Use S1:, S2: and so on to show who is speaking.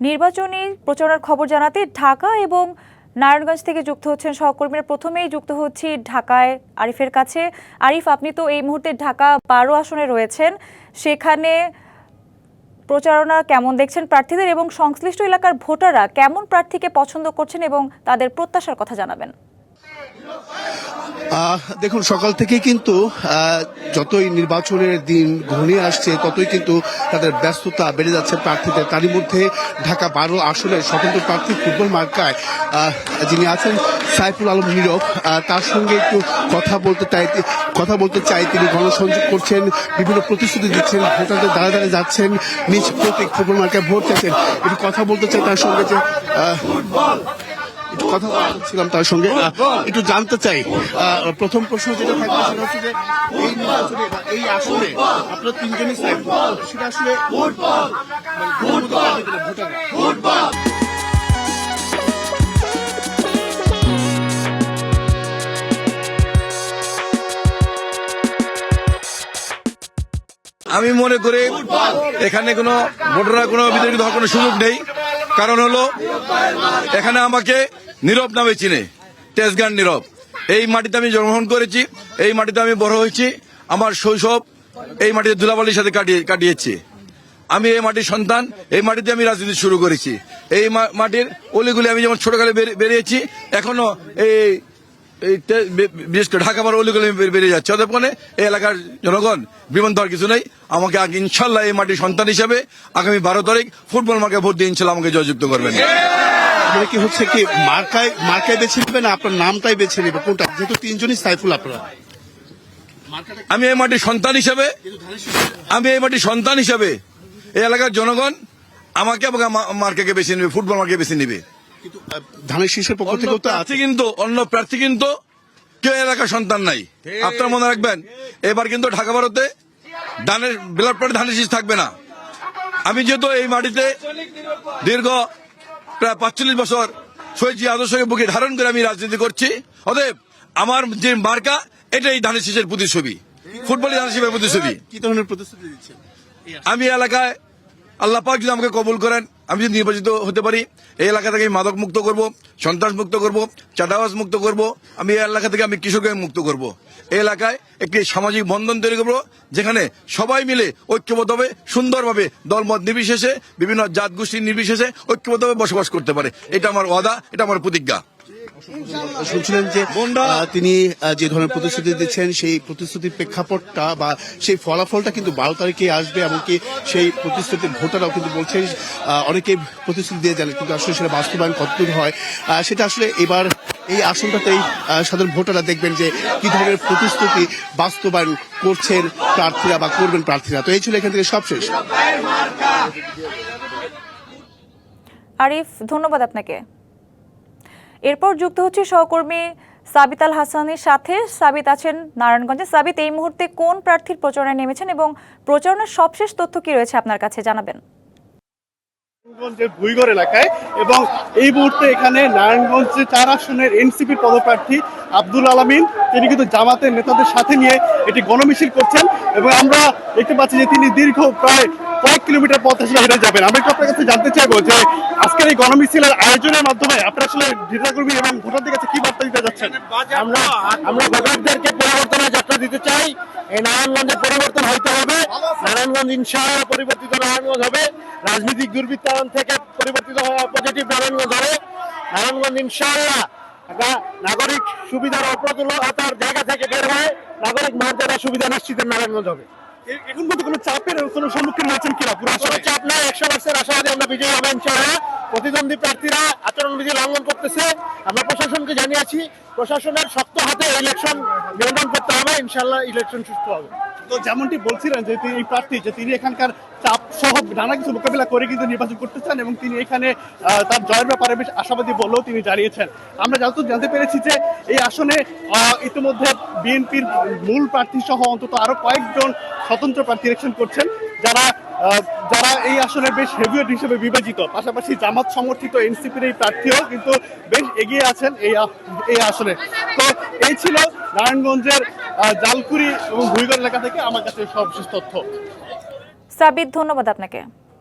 S1: নির্বাচনী প্রচারণার খবর জানাতে ঢাকা এবং নারায়ণগঞ্জ থেকে যুক্ত হচ্ছেন সহকর্মীরা। প্রথমেই যুক্ত হচ্ছি ঢাকায় আরিফের কাছে। আরিফ, আপনি তো এই মুহূর্তে ঢাকা 12 আসনে রয়েছেন, সেখানে প্রচারণা কেমন দেখছেন প্রার্থীদের, এবং সংশ্লিষ্ট এলাকার ভোটাররা কেমন প্রার্থীকে পছন্দ করছেন এবং তাদের প্রত্যাশার কথা জানাবেন?
S2: দেখুন, সকাল থেকে কিন্তু যতই নির্বাচনের দিন ঘনিয়ে আসছে ততই কিন্তু তাদের ব্যস্ততা বেড়ে যাচ্ছে প্রার্থীদের। তারই মধ্যে ঢাকা 12 আসনের স্বতন্ত্র প্রার্থী ফুটবল মার্কায় যিনি আছেন সাইফুল আলম নীরব, তার সঙ্গে একটু কথা বলতে চাই। তিনি গণসংযোগ করছেন, বিভিন্ন প্রতিশ্রুতি দিচ্ছেন, ভোটারদের দ্বারা দ্বারা যাচ্ছেন, নিজ প্রতীক ফুটবল মার্কায় ভোট চাইছেন। একটু কথা বলতে চাই তার সঙ্গে, যে কথা বলছিলাম তার সঙ্গে, একটু জানতে চাই। প্রথম প্রশ্ন যেটা থাকবে সেটা হচ্ছে যে এই নির্বাচনে বা এই আসনে আপনারা তিনজনই সেটা আসলে
S3: আমি মনে করি এখানে কোনো ভোটাররা কোনো বিতর্কিত হওয়ার কোনো সুযোগ নেই। কারণ হলো এখানে আমাকে নীরব নামে চিনে, তেজগান নীরব। এই মাটিতে আমি জন্মগ্রহণ করেছি, এই মাটিতে আমি বড় হয়েছি, আমার শৈশব এই মাটিতে ধুলাবালির সাথে কাটিয়েছি। আমি এই মাটির সন্তান, এই মাটিতে আমি রাজনীতি শুরু করেছি। এই মাটির অলিগুলি আমি যেমন ছোটকালে বেরিয়েছি, এখনো এই বিশেষ করে ঢাকা 12 অলিগুলি বেরিয়ে যাচ্ছে। অতএব এই এলাকার জনগণ বিমান হওয়ার কিছু নেই। আমাকে ইনশাল্লাহ এই মাটির সন্তান হিসেবে আগামী 12 তারিখ ফুটবল মার্কায় ভোট দিয়ে ইনশাল্লাহ আমাকে জয়যুক্ত করবেন।
S2: কি হচ্ছে কি মার্কায় বেছে নেবে না আপনার নামটাই বেছে নেবে, কোনটা? যেহেতু তিনজনই সাইফুল আপনারা।
S3: আমি এই মাটির সন্তান হিসেবে এই এলাকার জনগণ আমাকে মার্কাকে বেছে নেবে, ফুটবল মার্কাকে বেছে নেবে।
S2: কিন্তু ধানের শীষের পক্ষ থেকে
S3: অন্য প্রার্থী কিন্তু কেউ এলাকার সন্তান নাই। আপনারা মনে রাখবেন, এবার কিন্তু ঢাকা 12-তে ব্লক পার্টি ধানের শীষ থাকবে না। আমি যেহেতু এই মাটিতে দীর্ঘ প্রায় 45 বছর শহীদ আদর্শকে বুকে ধারণ করে আমি রাজনীতি করছি, অতএব আমার যে মার্কা এটাই ধানের শীষের প্রতিচ্ছবি, ফুটবল ধানের শীষের প্রতিচ্ছবি।
S2: কি ধরনের প্রতিশ্রুতি দিচ্ছেন?
S3: আমি এলাকায় আল্লাহ পাক যদি আমাকে কবুল করেন, আমি যদি নির্বাচিত হতে পারি, এই এলাকা থেকে মাদক মুক্ত করব, সন্ত্রাস মুক্ত করব, চাঁদাবাজ মুক্ত করব। আমি এই এলাকা থেকে আমি কিশোরকে মুক্ত করব। এই এলাকায় একটি সামাজিক বন্ধন তৈরি করব, যেখানে সবাই মিলে ঐক্যবদ্ধভাবে সুন্দরভাবে দলমত নির্বিশেষে, বিভিন্ন জাত গোষ্ঠী নির্বিশেষে ঐক্যবদ্ধভাবে বসবাস করতে পারে। এটা আমার ওয়াদা, এটা আমার প্রতিজ্ঞা।
S2: শুনছিলেন যে তিনি যে ধরনের প্রতিশ্রুতি দিচ্ছেন, সেই প্রতিশ্রুতির প্রেক্ষাপটটা বা সেই ফলাফলটা কিন্তু 12 তারিখে আসবে। এমনকি সেই প্রতিশ্রুতির ভোটাররাও কিন্তু বলছেন, অনেকে প্রতিশ্রুতি দিয়ে যান, কিন্তু আসলে সেটা বাস্তবায়ন কতদূর হয় সেটা আসলে এবার এই আসনটাতেই সাধারণ ভোটাররা দেখবেন যে কি ধরনের প্রতিশ্রুতি বাস্তবায়ন করছেন প্রার্থীরা বা করবেন প্রার্থীরা। তো এই ছিল এখান থেকে সবশেষ।
S1: আরিফ, ধন্যবাদ আপনাকে। এরপর যুক্ত হচ্ছে সহকর্মী সাবিত আল হাসানের সাথে। সাবিত আছেন নারায়ণগঞ্জে। সাবিত, এই মুহূর্তে কোন প্রার্থীর প্রচারণায় নেমেছেন এবং প্রচারণার সবশেষ তথ্য কি রয়েছে আপনার কাছে, জানাবেন?
S4: নারায়ণগঞ্জের ভুইগড় এলাকায়, এবং এই মুহূর্তে এখানে নারায়ণগঞ্জে 4 আসনের এনসিপির পদপ্রার্থী আব্দুল আলামিন, তিনি কিন্তু জামাতের নেতাদের সাথে নিয়ে এটি গণমিছিল করছেন, এবং আমরা দেখতে পাচ্ছি যে তিনি দীর্ঘ প্রায় কয়েক কিলোমিটার পথ আসলে হেঁটে যাবেন। আমি একটু আপনার কাছে জানতে চাইবো যে আজকের এই গণমিছিলের আয়োজনের মাধ্যমে আপনারা আসলে নেতাকর্মী এবং ভোটারদের কাছে কি বার্তা দিতে যাচ্ছেন?
S5: আমরা ভোটারদেরকে পরিবর্তনের যাত্রা দিতে চাই। এই নারায়ণগঞ্জে পরিবর্তন হইতে হবে। নারায়ণগঞ্জ ইনশাআল্লাহ পরিবর্তিত নারায়ণগঞ্জ হবে। রাজনৈতিক দুর্বৃত্তায়ন থেকে পরিবর্তিত হওয়া পজিটিভ নারায়ণগঞ্জ হবে। নারায়ণগঞ্জ ইনশাআল্লাহ একটা নাগরিক সুবিধার অপ্রতুলতার জায়গা থেকে বের হয়ে নাগরিক মর্যাদা সুবিধা নিশ্চিতের নারায়ণগঞ্জ হবে।
S4: এখন পর্যন্ত কোনো চাপের কোনো সম্মুখীন হয়েছেন কিনা? পুরো
S5: চাপ নাই, 100% আশাবাদী আমরা বিজয়ী হবে ইনশাআল্লাহ। প্রতিদ্বন্দ্বী প্রার্থীরা আচরণবিধি লঙ্ঘন করতেছে, আমরা প্রশাসনকে জানিয়েছি। প্রশাসনের শক্ত হাতে ইলেকশন নিয়ন্ত্রণ করতে হবে, ইনশাআল্লাহ ইলেকশন সুষ্ঠু হবে।
S4: তো যেমনটি বলছিলেন যে এই প্রার্থী, যে তিনি এখানকার চাপ সহ নানা কিছু মোকাবিলা করে কিন্তু নির্বাচন করতে চান, এবং তিনি এখানে তার জয়ের ব্যাপারে বেশ আশাবাদী বলেও তিনি জানিয়েছেন। আমরা জানতে পেরেছি যে এই আসনে ইতিমধ্যে বিএনপির মূল প্রার্থী সহ অন্তত আরো কয়েকজন স্বতন্ত্র প্রার্থী ইলেকশন করছেন, যারা এই আসনে বেশ হেভিওয়েট হিসেবে বিবেচিত। পাশাপাশি জামাত সমর্থিত এনসিপির এই প্রার্থীও কিন্তু বেশ এগিয়ে আছেন এই আসনে। তো এই ছিল নারায়ণগঞ্জের জালকুড়ি এবং ভুইগড় এলাকা থেকে আমার কাছে সর্বশেষ তথ্য।
S1: সাবিত, ধন্যবাদ আপনাকে।